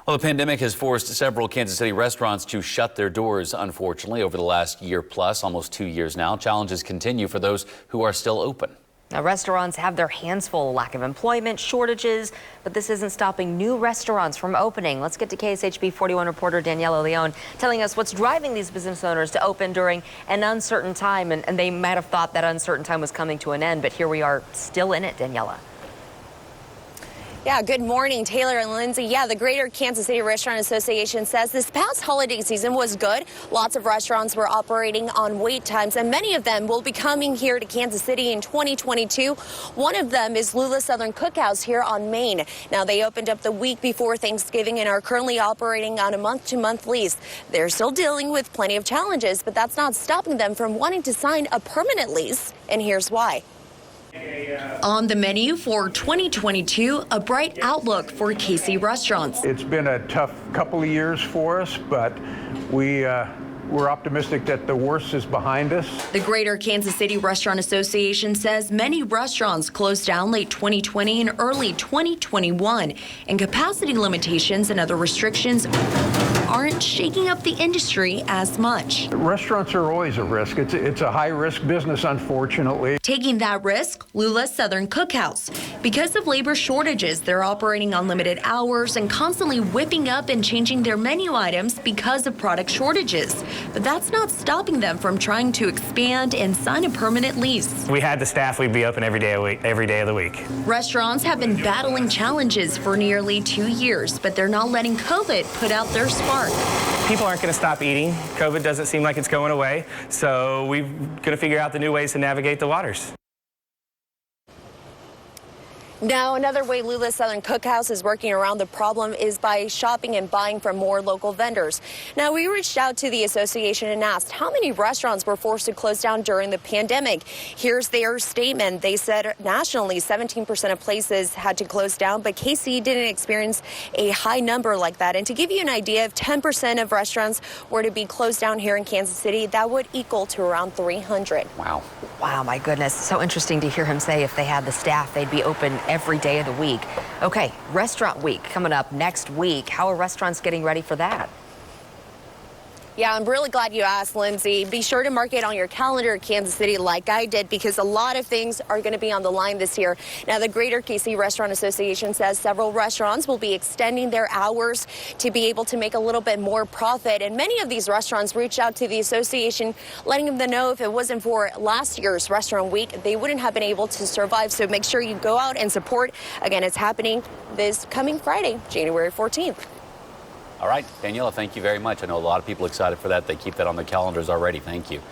Well, the pandemic has forced several Kansas City restaurants to shut their doors, unfortunately, over the last year plus, almost 2 years now. Challenges continue for those who are still open. Now, restaurants have their hands full, lack of employment, shortages, but this isn't stopping new restaurants from opening. Let's get to KSHB 41 reporter Daniela Leon telling us what's driving these business owners to open during an uncertain time. And they might have thought that uncertain time was coming to an end, but here we are still in it, Daniela. Yeah, good morning, Taylor and Lindsay. Yeah, the Greater Kansas City Restaurant Association says this past holiday season was good. Lots of restaurants were operating on wait times, and many of them will be coming here to Kansas City in 2022. One of them is Lula's Southern Cookhouse here on Main. Now, they opened up the week before Thanksgiving and are currently operating on a month-to-month lease. They're still dealing with plenty of challenges, but that's not stopping them from wanting to sign a permanent lease, and here's why. On the menu for 2022, a bright outlook for KC restaurants. It's been a tough couple of years for us, but we're optimistic that the worst is behind us. The Greater Kansas City Restaurant Association says many restaurants closed down late 2020 and early 2021, and capacity limitations and other restrictions aren't shaking up the industry as much. Restaurants are always a risk. It's a high-risk business, unfortunately. Taking that risk, Lula's Southern Cookhouse. Because of labor shortages, they're operating on limited hours and constantly whipping up and changing their menu items because of product shortages. But that's not stopping them from trying to expand and sign a permanent lease. If we had the staff, we'd be open every day of the week. Restaurants have been battling challenges for nearly 2 years, but they're not letting COVID put out their spark. People aren't going to stop eating. COVID doesn't seem like it's going away, so we're going to figure out the new ways to navigate the waters. Now, another way Lula's Southern Cookhouse is working around the problem is by shopping and buying from more local vendors. Now, we reached out to the association and asked how many restaurants were forced to close down during the pandemic. Here's their statement. They said nationally 17% of places had to close down, but KC didn't experience a high number like that. And to give you an idea, if 10% of restaurants were to be closed down here in Kansas City, that would equal to around 300. Wow. Wow, my goodness. So interesting to hear him say if they had the staff, they'd be open every day of the week. Okay, restaurant week coming up next week. How are restaurants getting ready for that? Yeah, I'm really glad you asked, Lindsay. Be sure to mark it on your calendar, Kansas City, like I did, because a lot of things are going to be on the line this year. Now, the Greater KC Restaurant Association says several restaurants will be extending their hours to be able to make a little bit more profit. And many of these restaurants reached out to the association, letting them know if it wasn't for last year's restaurant week, they wouldn't have been able to survive. So make sure you go out and support. Again, it's happening this coming Friday, January 14th. All right, Daniela, thank you very much. I know a lot of people excited for that. They keep that on their calendars already. Thank you.